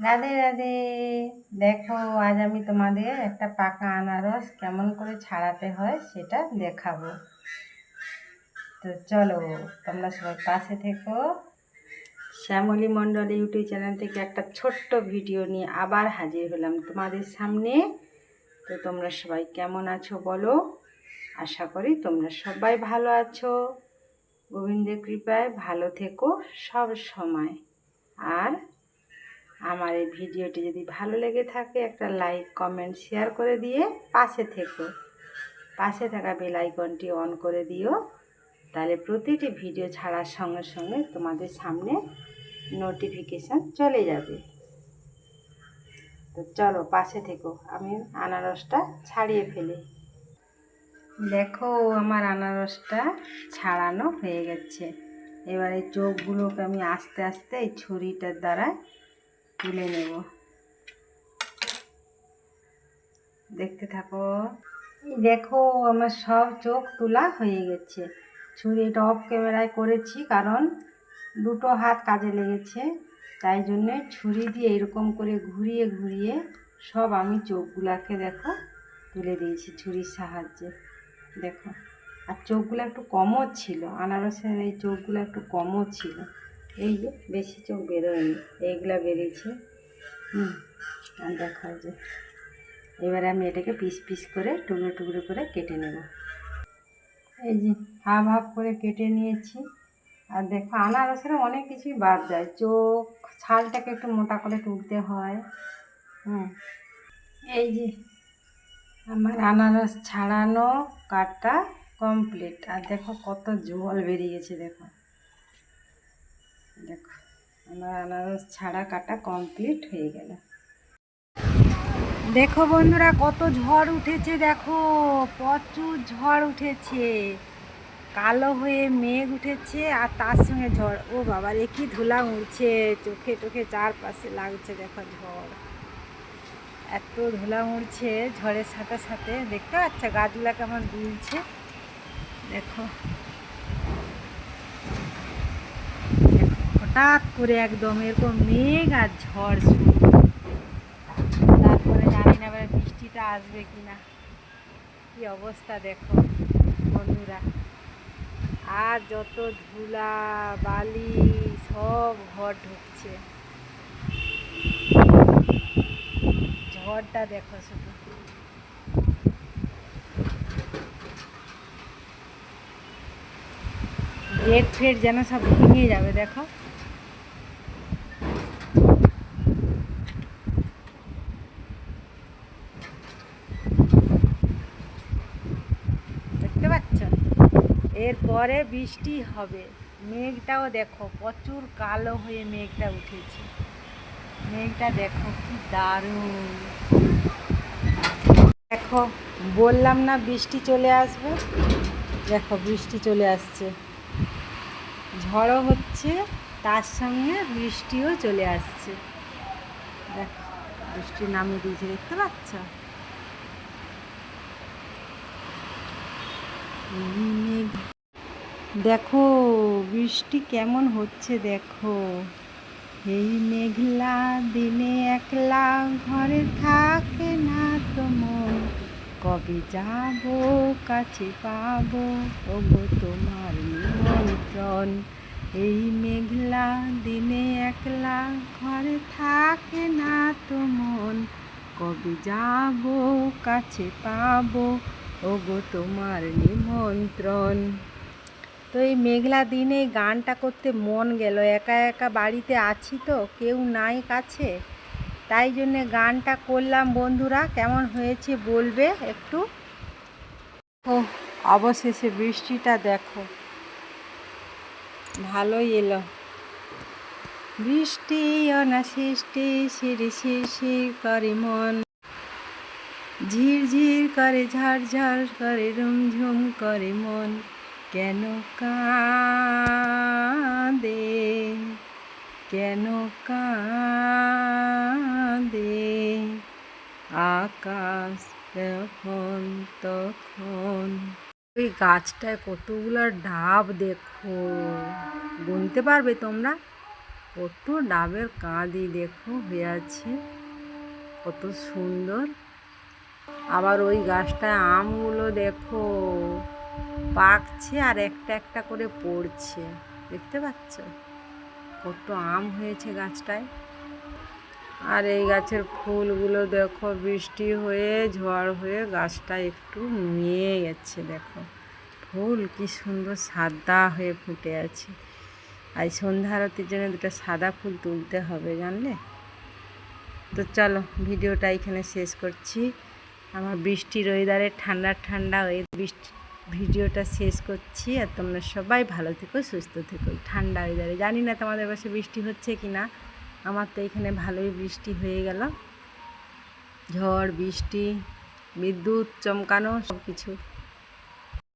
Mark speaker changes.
Speaker 1: রাধে রাধে। দেখো, আজ আমি তোমাদের একটা পাকা আনারস কেমন করে ছাড়াতে হয় সেটা দেখাবো। তো চলো, তোমরা সবাই পাশে থেকো। শ্যামলী মণ্ডল ইউটিউব চ্যানেল থেকে একটা ছোট্ট ভিডিও নিয়ে আবার হাজির হলাম তোমাদের সামনে। তো তোমরা সবাই কেমন আছো বলো? আশা করি তোমরা সবাই ভালো আছো। গোবিন্দের কৃপায় ভালো থেকো সব সময়। আর আমার এই ভিডিওটি যদি ভালো লেগে থাকে একটা লাইক কমেন্ট শেয়ার করে দিয়ে পাশে থেকো। পাশে থাকা বেল আইকনটি অন করে দিও, তাহলে প্রতিটি ভিডিও ছাড়ার সঙ্গে সঙ্গে তোমাদের সামনে নোটিফিকেশান চলে যাবে। তো চলো পাশে থেকো, আমি আনারসটা ছাড়িয়ে ফেলি। দেখো, আমার আনারসটা ছাড়ানো হয়ে গেছে। এবার এই চোখগুলোকে আমি আস্তে আস্তে এই ছুরিটার দ্বারা তুলে নেব। দেখতে থাকো। দেখো, আমার সব চোখ তোলা হয়ে গেছে। ছুরিটা অফ ক্যামেরায় করেছি, কারণ দুটো হাত কাজে লেগেছে। তাই জন্যে ছুরি দিয়ে এরকম করে ঘুরিয়ে ঘুরিয়ে সব আমি চোখগুলাকে দেখো তুলে দিয়েছি ছুরির সাহায্যে। দেখো, আর চোখগুলো একটু কমও ছিল, আনারসের এই চোখগুলো একটু কমও ছিল। এই যে বেশি চোখ বেরোয়নি, এইগুলা বেরিয়েছে। আর দেখো যে এবারে আমি এটাকে পিস পিস করে টুকরো টুকরো করে কেটে নেব। এই যে হাফ হাফ করে কেটে নিয়েছি। আর দেখো, আনারসের অনেক কিছুই বাদ যায়, চোখ ছালটাকে একটু মোটা করে তুলতে হয়। এই যে আমার আনারস ছাড়ানো কাটা কমপ্লিট। আর দেখো কত জল বেরিয়ে গেছে। দেখো দেখো, আমার আনারস ছাড়া কাটা কমপ্লিট হয়ে গেল। দেখো বন্ধুরা, কত ঝড় উঠেছে। দেখো, প্রচুর ঝড় উঠেছে, কালো হয়ে মেঘ উঠেছে আর তার সঙ্গে ঝড়। ও বাবা রে, কি ধুলা উড়ছে, চোখে টোখে চারপাশে লাগছে। দেখো ঝড়, এত ধুলা উড়ছে ঝড়ের সাথে সাথে। দেখতে পাচ্ছ গাছগুলা কেমন দুলছে। দেখো হঠাৎ করে একদম এরকম মেঘ আর ঝড় শুরু। তারপরে জানি না এবার বৃষ্টিটা আসবে কিনা। কি অবস্থা দেখো বন্ধুরা, আর যত ধুলা বালি সব ঘর ঢুকছে। ঝড়টা দেখো শুধু। গেট ফেট যেন সব ভেঙে যাবে। দেখো দেখতে পাচ্ছ, এরপরে বৃষ্টি হবে। মেঘটাও দেখো প্রচুর কালো হয়ে মেঘটা উঠেছে। মেঘটা দেখো কি দারুণ। দেখো, বললাম না বৃষ্টি চলে আসবে। দেখো বৃষ্টি চলে আসছে, ঝড়ও হচ্ছে, তার সঙ্গে বৃষ্টিও চলে আসছে। দেখো বৃষ্টি নামিয়ে দিয়েছে, দেখতে পাচ্ছ। দেখো বৃষ্টি কেমন হচ্ছে। দেখো, এই মেঘলা দিনে একলা ঘরে থাকে না তো মন, কবে যাব কাছে পাবো ওগো তোমার নিমন্ত্রণ। এই মেঘলা দিনে একলা ঘরে থাকে না তো মন, কবে যাব কাছে পাবো ওগো তোমার নিমন্ত্রণ। তো এই মেঘলা দিনে গানটা করতে মন গেল। একা একা বাড়িতে আছি তো, কেউ নাই কাছে, তাই জন্যে গানটা করলাম। বন্ধুরা কেমন হয়েছে বলবে একটু। ও, অবশেষে বৃষ্টিটা দেখো ভালোই এলো। বৃষ্টি অনাসৃষ্টি শিরি শিরশির করে মন, ঝিরঝির করে ঝরঝর করে ঝুমঝুম করে মন, কেন কাঁদে কেন কাঁদে আকাশ যখন তখন। ওই গাছটায় কতগুলো ডাব দেখো, গুনতে পারবে তোমরা? কত ডাবের কাঁদি দেখো হয়ে আছে, কত সুন্দর। আবার ওই গাছটায় আমগুলো দেখো পাকছে আর একটা একটা করে পড়ছে, দেখতে পাচ্ছ কত আম হয়েছে গাছটায়। আর এই গাছের ফুলগুলো দেখো বৃষ্টি হয়ে ঝড় হয়ে গাছটা একটু নুয়ে গেছে, দেখো ফুল কি সুন্দর সাদা হয়ে ফুটে আছে। আর সন্ধ্যা আরতির জন্য দুটো সাদা ফুল তুলতে হবে, জানলে। তো চলো ভিডিওটা এখানে শেষ করছি। আমার বৃষ্টির ওয়েদারে ঠান্ডা ঠান্ডা ভিডিওটা শেষ করছি। আর তোমরা সবাই ভালো থেকো, সুস্থ থেকো। ঠান্ডা ওয়েদারে জানি না তোমাদের পাশে বৃষ্টি হচ্ছে কি না, আমার তো এখানে ভালোই বৃষ্টি হয়ে গেল, ঝড় বৃষ্টি বিদ্যুৎ চমকানো সব কিছু।